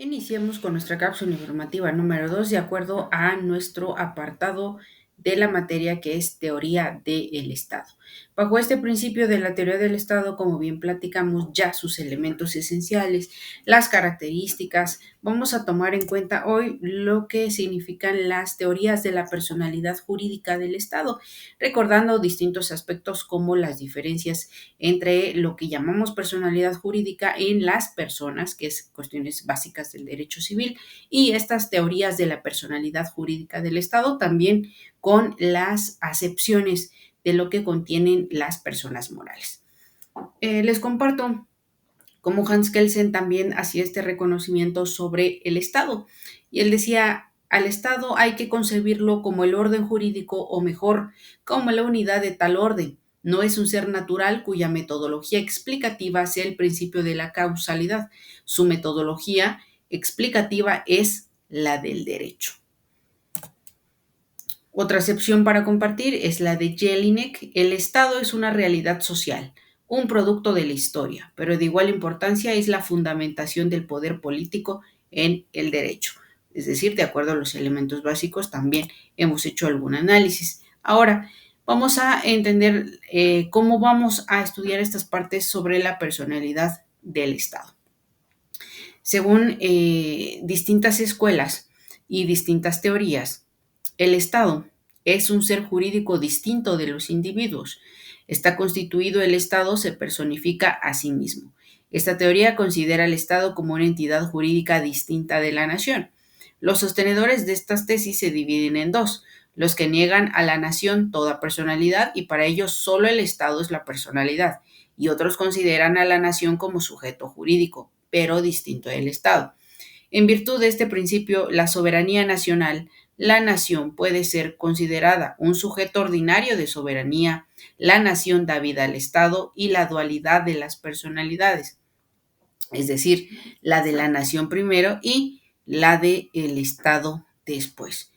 Iniciemos con nuestra cápsula informativa número 2 de acuerdo a nuestro apartado de la materia que es teoría del Estado. Bajo este principio de la teoría del Estado, como bien platicamos ya sus elementos esenciales, las características, vamos a tomar en cuenta hoy lo que significan las teorías de la personalidad jurídica del Estado, recordando distintos aspectos como las diferencias entre lo que llamamos personalidad jurídica en las personas, que es cuestiones básicas del derecho civil, y estas teorías de la personalidad jurídica del Estado también con las acepciones de lo que contienen las personas morales. Les comparto cómo Hans Kelsen también hacía este reconocimiento sobre el Estado. Y él decía, al Estado hay que concebirlo como el orden jurídico o mejor, como la unidad de tal orden. No es un ser natural cuya metodología explicativa sea el principio de la causalidad. Su metodología explicativa es la del derecho. Otra acepción para compartir es la de Jelinek. El Estado es una realidad social, un producto de la historia, pero de igual importancia es la fundamentación del poder político en el derecho. Es decir, de acuerdo a los elementos básicos, también hemos hecho algún análisis. Ahora, vamos a entender cómo vamos a estudiar estas partes sobre la personalidad del Estado. Según distintas escuelas y distintas teorías, el Estado es un ser jurídico distinto de los individuos. Está constituido el Estado, se personifica a sí mismo. Esta teoría considera al Estado como una entidad jurídica distinta de la nación. Los sostenedores de estas tesis se dividen en dos: los que niegan a la nación toda personalidad y para ellos solo el Estado es la personalidad, y otros consideran a la nación como sujeto jurídico, pero distinto del Estado. En virtud de este principio, la soberanía nacional, la nación puede ser considerada un sujeto ordinario de soberanía, la nación da vida al Estado y la dualidad de las personalidades, es decir, la de la nación primero y la del Estado después.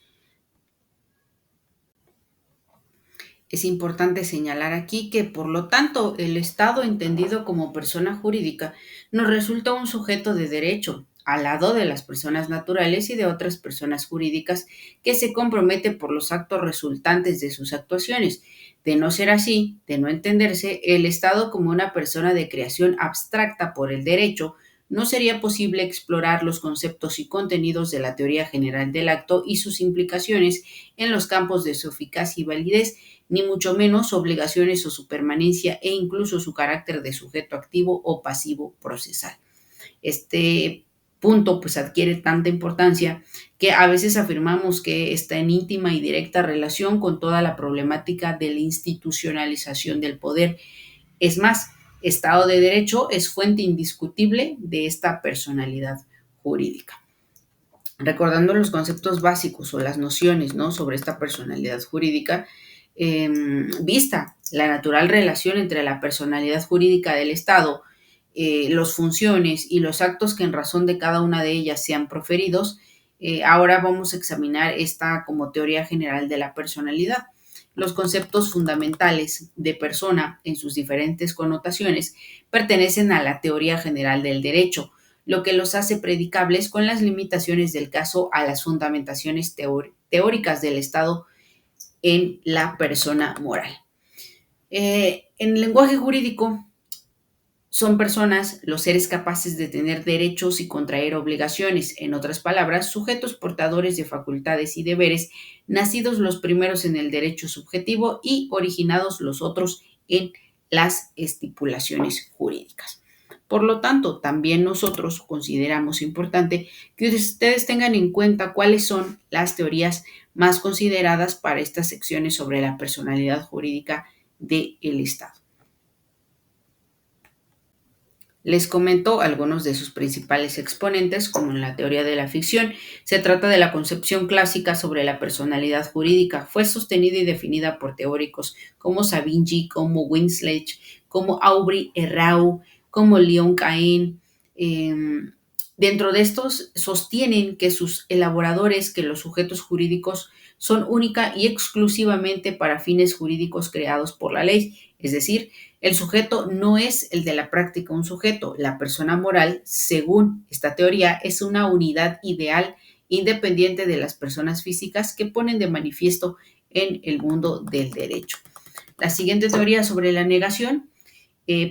Es importante señalar aquí que, por lo tanto, el Estado entendido como persona jurídica nos resulta un sujeto de derecho, al lado de las personas naturales y de otras personas jurídicas que se compromete por los actos resultantes de sus actuaciones. De no ser así, de no entenderse, el Estado como una persona de creación abstracta por el derecho, no sería posible explorar los conceptos y contenidos de la teoría general del acto y sus implicaciones en los campos de su eficacia y validez, ni mucho menos su obligaciones o su permanencia e incluso su carácter de sujeto activo o pasivo procesal. Este punto pues adquiere tanta importancia que a veces afirmamos que está en íntima y directa relación con toda la problemática de la institucionalización del poder. Es más, Estado de Derecho es fuente indiscutible de esta personalidad jurídica. Recordando los conceptos básicos o las nociones, ¿no?, sobre esta personalidad jurídica, vista la natural relación entre la personalidad jurídica del Estado, las funciones y los actos que en razón de cada una de ellas sean proferidos, ahora vamos a examinar esta como teoría general de la personalidad. Los conceptos fundamentales de persona en sus diferentes connotaciones pertenecen a la teoría general del derecho, lo que los hace predicables con las limitaciones del caso a las fundamentaciones teóricas del Estado en la persona moral. En el lenguaje jurídico, son personas los seres capaces de tener derechos y contraer obligaciones, en otras palabras, sujetos portadores de facultades y deberes, nacidos los primeros en el derecho subjetivo y originados los otros en las estipulaciones jurídicas. Por lo tanto, también nosotros consideramos importante que ustedes tengan en cuenta cuáles son las teorías más consideradas para estas secciones sobre la personalidad jurídica del Estado. Les comento algunos de sus principales exponentes, como en la teoría de la ficción. Se trata de la concepción clásica sobre la personalidad jurídica. Fue sostenida y definida por teóricos como Savigny, como Winsledge, como Aubry Errau, como Leon Cahen. Dentro de estos sostienen que sus elaboradores, que los sujetos jurídicos son única y exclusivamente para fines jurídicos creados por la ley. Es decir, el sujeto no es el de la práctica un sujeto. La persona moral, según esta teoría, es una unidad ideal independiente de las personas físicas que ponen de manifiesto en el mundo del derecho. La siguiente teoría sobre la negación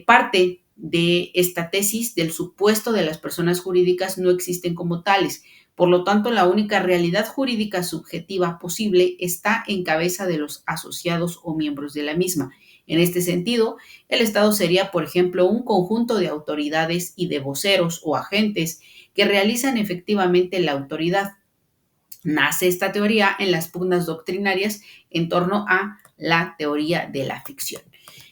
parte de esta tesis del supuesto de las personas jurídicas no existen como tales. Por lo tanto, la única realidad jurídica subjetiva posible está en cabeza de los asociados o miembros de la misma. En este sentido, el Estado sería, por ejemplo, un conjunto de autoridades y de voceros o agentes que realizan efectivamente la autoridad. Nace esta teoría en las pugnas doctrinarias en torno a la teoría de la ficción.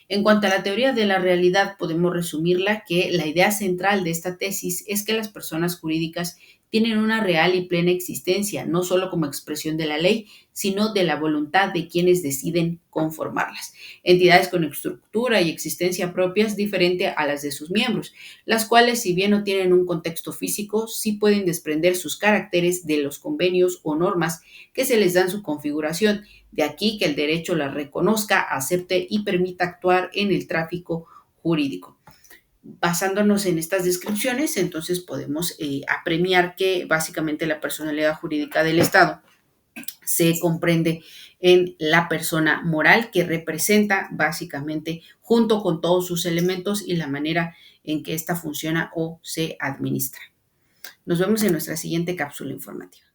En cuanto a la teoría de la realidad, podemos resumirla que la idea central de esta tesis es que las personas jurídicas tienen una real y plena existencia, no solo como expresión de la ley, sino de la voluntad de quienes deciden conformarlas. Entidades con estructura y existencia propias diferente a las de sus miembros, las cuales, si bien no tienen un contexto físico, sí pueden desprender sus caracteres de los convenios o normas que se les dan su configuración. De aquí que el derecho las reconozca, acepte y permita actuar en el tráfico jurídico. Basándonos en estas descripciones, entonces podemos apremiar que básicamente la personalidad jurídica del Estado se comprende en la persona moral que representa básicamente junto con todos sus elementos y la manera en que ésta funciona o se administra. Nos vemos en nuestra siguiente cápsula informativa.